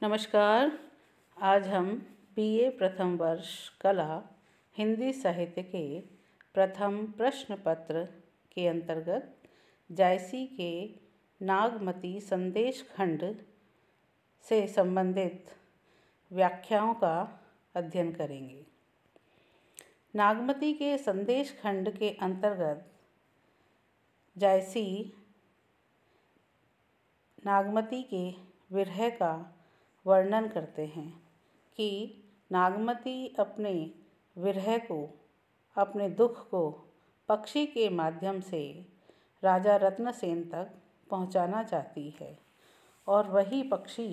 नमस्कार। आज हम बीए प्रथम वर्ष कला हिंदी साहित्य के प्रथम प्रश्न पत्र के अंतर्गत जायसी के नागमती संदेश खंड से संबंधित व्याख्याओं का अध्ययन करेंगे। नागमती के संदेश खंड के अंतर्गत जायसी नागमती के विरह का वर्णन करते हैं कि नागमती अपने विरह को, अपने दुख को पक्षी के माध्यम से राजा रत्नसेन तक पहुंचाना चाहती है और वही पक्षी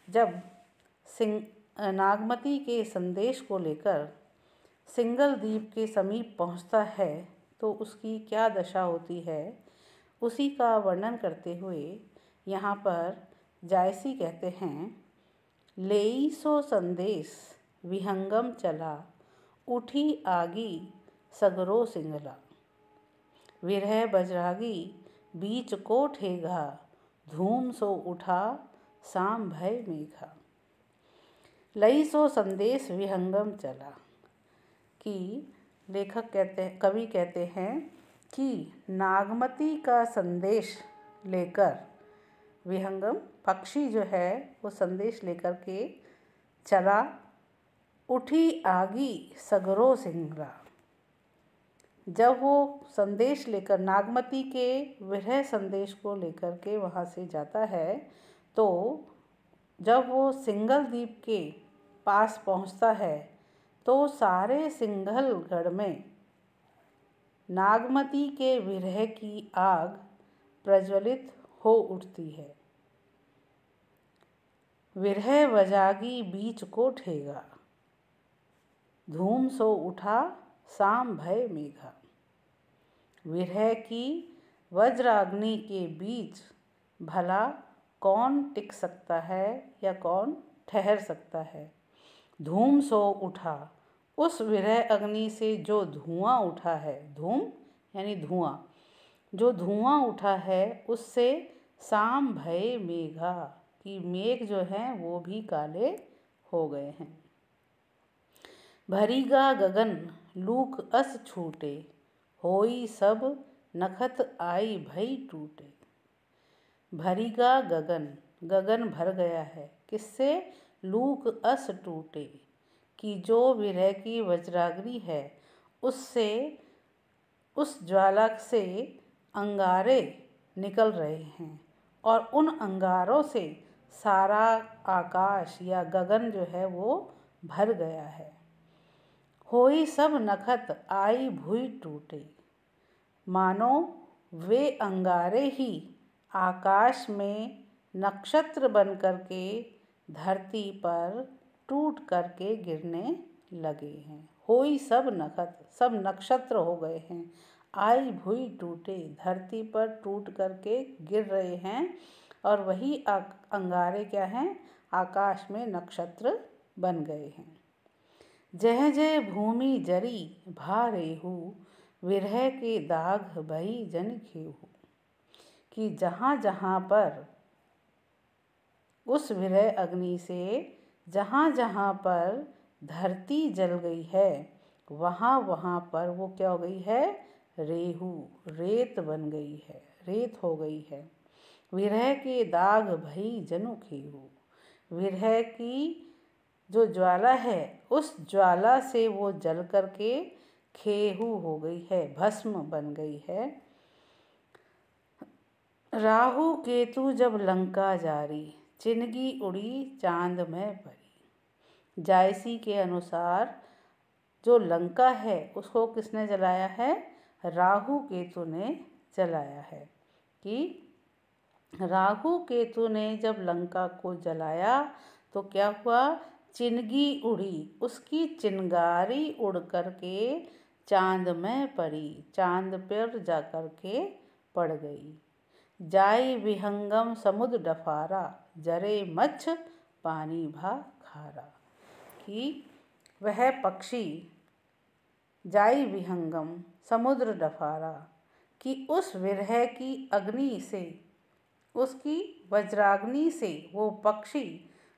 जब नागमती के संदेश को लेकर सिंघल द्वीप के समीप पहुंचता है तो उसकी क्या दशा होती है, उसी का वर्णन करते हुए यहाँ पर जायसी कहते हैं, लेई सो संदेश विहंगम चला, उठी आगी सगरो सिंगला। विरह बजरागी बीच को ठेगा, धूम सो उठा साम भय मेघा। लई सो संदेश विहंगम चला कि कवि कहते हैं कि नागमती का संदेश लेकर विहंगम पक्षी जो है वो संदेश लेकर के चला, उठी आगी सगरो सिंगला। जब वो संदेश लेकर नागमती के विरह संदेश को लेकर के वहाँ से जाता है तो जब वो सिंघल द्वीप के पास पहुँचता है तो सारे सिंघलगढ़ में नागमती के विरह की आग प्रज्वलित हो उठती है। विरह बजागी बीच को ठेगा, धूम सो उठा साम भय मेघा। विरह की वज्राग्नि के बीच भला कौन टिक सकता है या कौन ठहर सकता है। धूम सो उठा, उस विरह अग्नि से जो धुआं उठा है, धूम यानी धुआं, जो धुआं उठा है उससे साम भय मेघा कि मेघ जो हैं वो भी काले हो गए हैं। भरीगा गगन लूक अस छूटे, होई सब नखत आई भई टूटे। भरीगा गगन, गगन भर गया है किससे, लूक अस टूटे कि जो विरह की वज्राग्नि है उससे, उस ज्वाला से अंगारे निकल रहे हैं और उन अंगारों से सारा आकाश या गगन जो है वो भर गया है। होई सब नखत आई भुई टूटे, मानो वे अंगारे ही आकाश में नक्षत्र बन करके धरती पर टूट करके गिरने लगे हैं। होई सब नखत, सब नक्षत्र हो गए हैं। आई भुई टूटे, धरती पर टूट करके गिर रहे हैं और वही अंगारे क्या हैं, आकाश में नक्षत्र बन गए हैं। जह जय भूमि जरी भा रेहू, विरह के दाग भई जन खेहू कि जहाँ जहाँ पर उस विरह अग्नि से जहाँ जहाँ पर धरती जल गई है वहाँ वहाँ पर वो क्या हो गई है, रेहू, रेत बन गई है, रेत हो गई है। विरह के दाग भई जनु खेहू, विरह की जो ज्वाला है उस ज्वाला से वो जल करके खेहू हो गई है, भस्म बन गई है। राहु केतु जब लंका जारी, चिनगी उड़ी चांद में परी। जायसी के अनुसार जो लंका है उसको किसने जलाया है, राहु केतु ने जलाया है कि राहु केतु ने जब लंका को जलाया तो क्या हुआ, चिनगी उड़ी, उसकी चिनगारी उड़ करके चांद में पड़ी, चांद पर जा कर के पड़ गई। जाई विहंगम समुद्र डफारा, जरे मच्छ पानी भा खारा कि वह पक्षी जाई विहंगम समुद्र डफारा कि उस विरह की अग्नि से, उसकी वज्राग्नि से वो पक्षी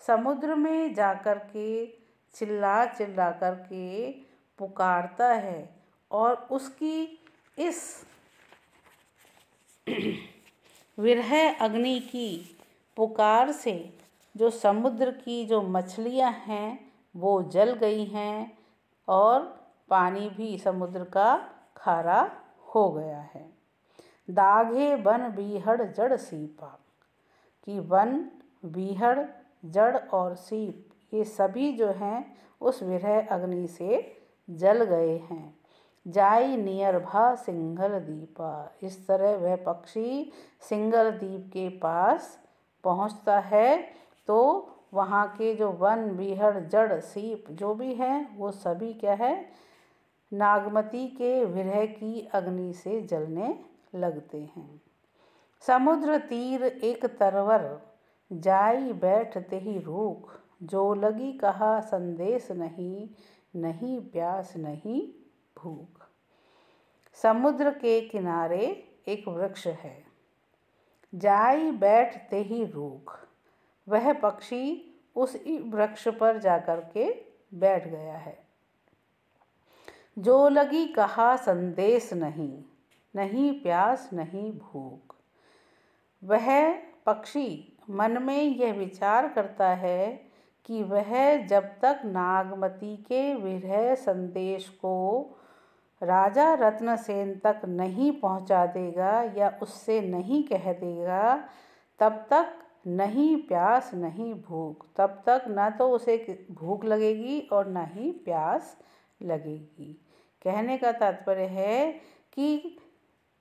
समुद्र में जाकर के चिल्ला चिल्ला कर के पुकारता है और उसकी इस विरह अग्नि की पुकार से जो समुद्र की जो मछलियां हैं वो जल गई हैं और पानी भी समुद्र का खारा हो गया है। दाघे वन बीहड़ जड़ सीपा, कि वन बीहड़ जड़ और सीप ये सभी जो हैं उस विरह अग्नि से जल गए हैं। जाई नियर भा सिंघल दीपा, इस तरह वह पक्षी सिंघल द्वीप के पास पहुंचता है तो वहाँ के जो वन बीहड़ जड़ सीप जो भी हैं वो सभी क्या है, नागमती के विरह की अग्नि से जलने लगते हैं। समुद्र तीर एक तरवर, जाई बैठते ही रूख, जो लगी कहा संदेश नहीं, नहीं प्यास नहीं भूख। समुद्र के किनारे एक वृक्ष है, जाई बैठते ही रूख, वह पक्षी उस वृक्ष पर जाकर के बैठ गया है। जो लगी कहा संदेश नहीं, नहीं प्यास नहीं भूख, वह पक्षी मन में यह विचार करता है कि वह जब तक नागमती के विरह संदेश को राजा रत्नसेन तक नहीं पहुंचा देगा या उससे नहीं कह देगा, तब तक नहीं प्यास नहीं भूख, तब तक ना तो उसे भूख लगेगी और ना ही प्यास लगेगी। कहने का तात्पर्य है कि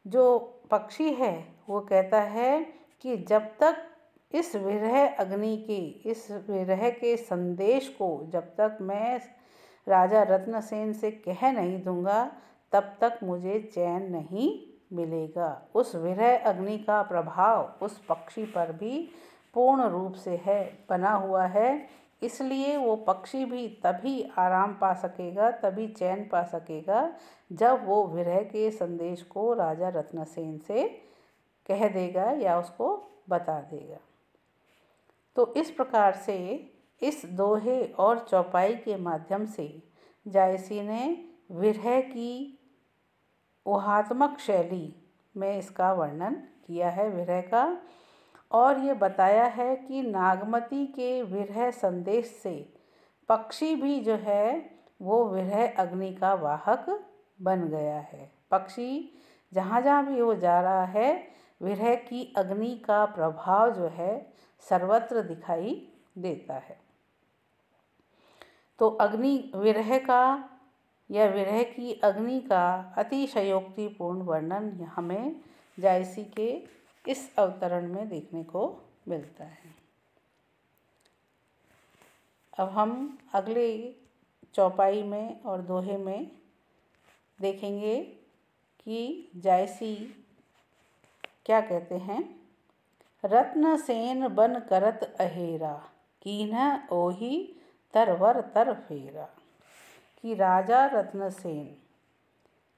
जो पक्षी है वो कहता है कि जब तक इस विरह अग्नि के, इस विरह के संदेश को जब तक मैं राजा रत्नसेन से कह नहीं दूंगा तब तक मुझे चैन नहीं मिलेगा। उस विरह अग्नि का प्रभाव उस पक्षी पर भी पूर्ण रूप से है, बना हुआ है, इसलिए वो पक्षी भी तभी आराम पा सकेगा, तभी चैन पा सकेगा जब वो विरह के संदेश को राजा रत्नसेन से कह देगा या उसको बता देगा। तो इस प्रकार से इस दोहे और चौपाई के माध्यम से जायसी ने विरह की ऊहात्मक शैली में इसका वर्णन किया है विरह का, और ये बताया है कि नागमती के विरह संदेश से पक्षी भी जो है वो विरह अग्नि का वाहक बन गया है। पक्षी जहाँ जहाँ भी वो जा रहा है विरह की अग्नि का प्रभाव जो है सर्वत्र दिखाई देता है। तो अग्नि विरह का या विरह की अग्नि का अतिशयोक्तिपूर्ण वर्णन हमें जायसी के इस अवतरण में देखने को मिलता है। अब हम अगले चौपाई में और दोहे में देखेंगे कि जायसी क्या कहते हैं। रत्नसेन बन करत अहेरा, कीन्ह ओही तरवर तर फेरा, कि राजा रत्नसेन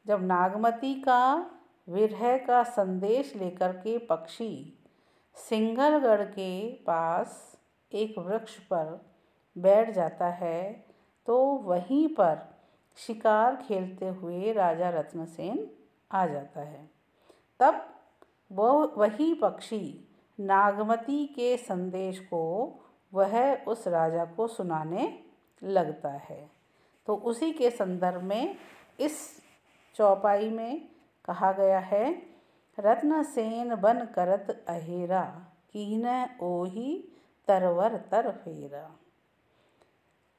जब नागमती का विरह का संदेश लेकर के पक्षी सिंघलगढ़ के पास एक वृक्ष पर बैठ जाता है तो वहीं पर शिकार खेलते हुए राजा रत्नसेन आ जाता है। तब वो वही पक्षी नागमती के संदेश को वह उस राजा को सुनाने लगता है। तो उसी के संदर्भ में इस चौपाई में कहा गया है, रत्नसेन बन करत अहेरा, कीन्ह ओही तरवर तर फेरा,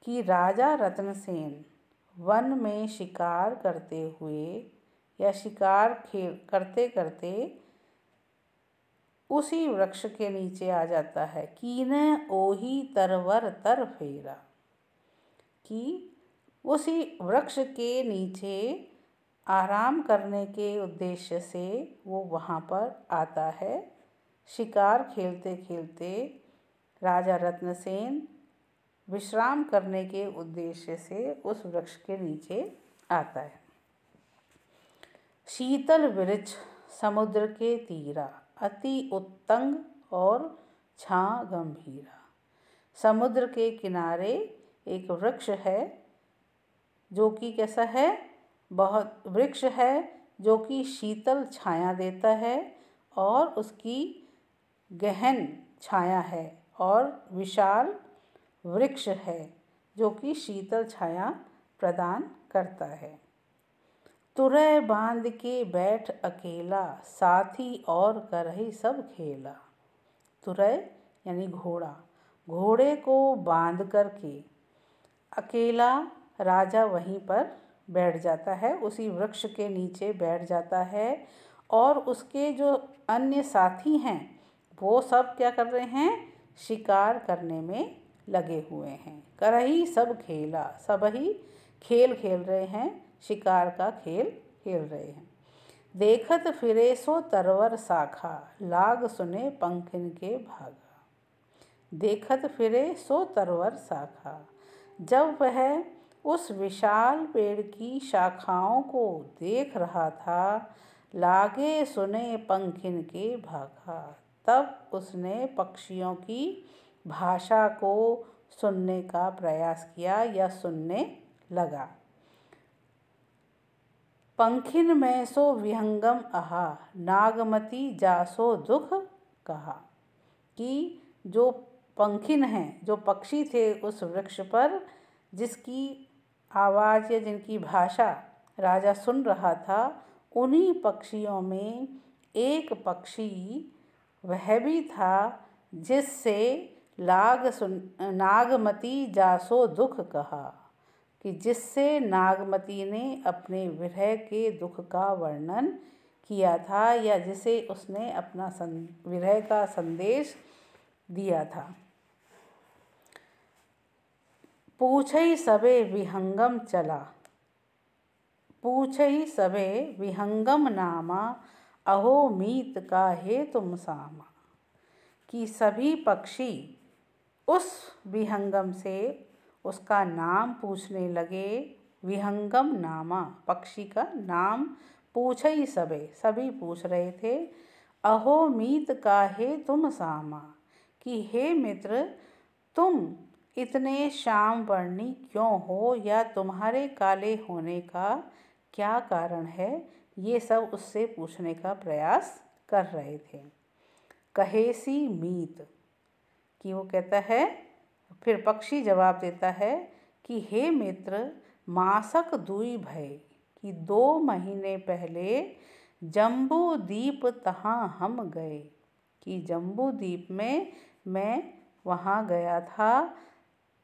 कि राजा रत्नसेन वन में शिकार करते हुए या शिकार करते करते उसी वृक्ष के नीचे आ जाता है। कीन्ह ओही तरवर तर फेरा, कि उसी वृक्ष के नीचे आराम करने के उद्देश्य से वो वहाँ पर आता है। शिकार खेलते खेलते राजा रत्नसेन विश्राम करने के उद्देश्य से उस वृक्ष के नीचे आता है। शीतल वृक्ष समुद्र के तीरा, अति उत्तंग और छां गंभीरा, समुद्र के किनारे एक वृक्ष है जो कि कैसा है, बहुत वृक्ष है जो कि शीतल छाया देता है और उसकी गहन छाया है, और विशाल वृक्ष है जो कि शीतल छाया प्रदान करता है। तुरय बांध के बैठ अकेला, साथी और करहि सब खेला। तुरय यानी घोड़ा, घोड़े को बांध करके अकेला राजा वहीं पर बैठ जाता है, उसी वृक्ष के नीचे बैठ जाता है, और उसके जो अन्य साथी हैं वो सब क्या कर रहे हैं, शिकार करने में लगे हुए हैं। करही सब खेला, सब ही खेल खेल रहे हैं, शिकार का खेल खेल रहे हैं। देखत फिरे सो तरवर शाखा, लाग सुने पंखिन के भागा। देखत फिरे सो तरवर शाखा, जब वह उस विशाल पेड़ की शाखाओं को देख रहा था, लागे सुने पंखिन के भागा, तब उसने पक्षियों की भाषा को सुनने का प्रयास किया या सुनने लगा। पंखिन में सो विहंगम आहा, नागमती जासो दुख कहा। कि जो पंखिन हैं, जो पक्षी थे उस वृक्ष पर, जिसकी आवाज़ या जिनकी भाषा राजा सुन रहा था, उन्हीं पक्षियों में एक पक्षी वह भी था जिससे नागमती जासो दुख कहा, कि जिससे नागमती ने अपने विरह के दुख का वर्णन किया था, या जिसे उसने अपना विरह का संदेश दिया था। पूछई सबे विहंगम चला, पूछई सबे विहंगम नामा, अहो मीत काहे तुम सामा। कि सभी पक्षी उस विहंगम से उसका नाम पूछने लगे। विहंगम नामा, पक्षी का नाम, पूछई सबे, सभी पूछ रहे थे। अहो मीत काहे तुम सामा, कि हे मित्र तुम इतने श्याम वर्णी क्यों हो, या तुम्हारे काले होने का क्या कारण है, ये सब उससे पूछने का प्रयास कर रहे थे। कहेसी मीत, कि वो कहता है, फिर पक्षी जवाब देता है कि हे मित्र मासक दुई भय, कि 2 महीने पहले जम्बू द्वीप तहाँ हम गए। कि जम्बू द्वीप में मैं वहाँ गया था,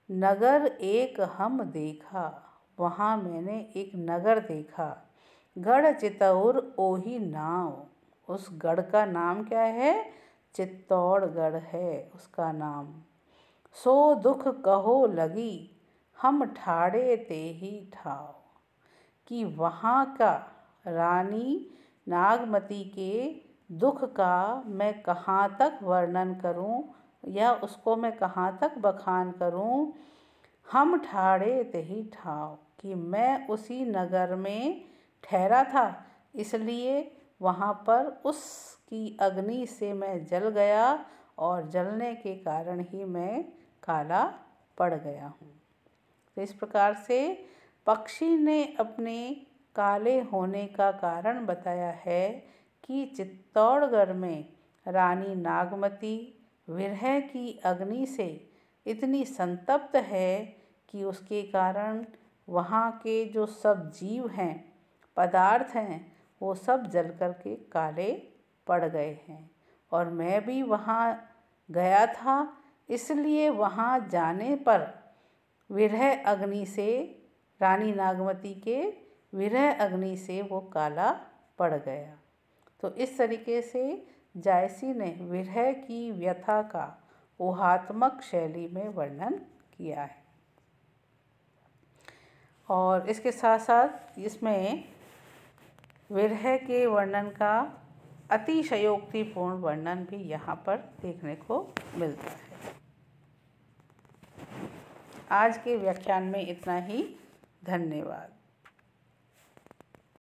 नगर एक हम देखा, वहाँ मैंने एक नगर देखा। गढ़ चितौर ओही नाव, उस गढ़ का नाम क्या है, चित्तौड़गढ़ है उसका नाम। सो दुख कहो लगी हम ठाड़े ते ही ठाव, कि वहाँ का रानी नागमती के दुख का मैं कहाँ तक वर्णन करूं, या उसको मैं कहाँ तक बखान करूं। हम ठाड़े ते ही ठाव, कि मैं उसी नगर में ठहरा था, इसलिए वहाँ पर उसकी अग्नि से मैं जल गया, और जलने के कारण ही मैं काला पड़ गया हूँ। तो इस प्रकार से पक्षी ने अपने काले होने का कारण बताया है कि चित्तौड़गढ़ में रानी नागमती विरह की अग्नि से इतनी संतप्त है कि उसके कारण वहाँ के जो सब जीव हैं, पदार्थ हैं, वो सब जल कर के काले पड़ गए हैं। और मैं भी वहाँ गया था, इसलिए वहाँ जाने पर विरह अग्नि से, रानी नागमती के विरह अग्नि से वो काला पड़ गया। तो इस तरीके से जायसी ने विरह की व्यथा का ऊहात्मक शैली में वर्णन किया है। और इसके साथ साथ इसमें विरह के वर्णन का अतिशयोक्तिपूर्ण वर्णन भी यहाँ पर देखने को मिलता है। आज के व्याख्यान में इतना ही। धन्यवाद।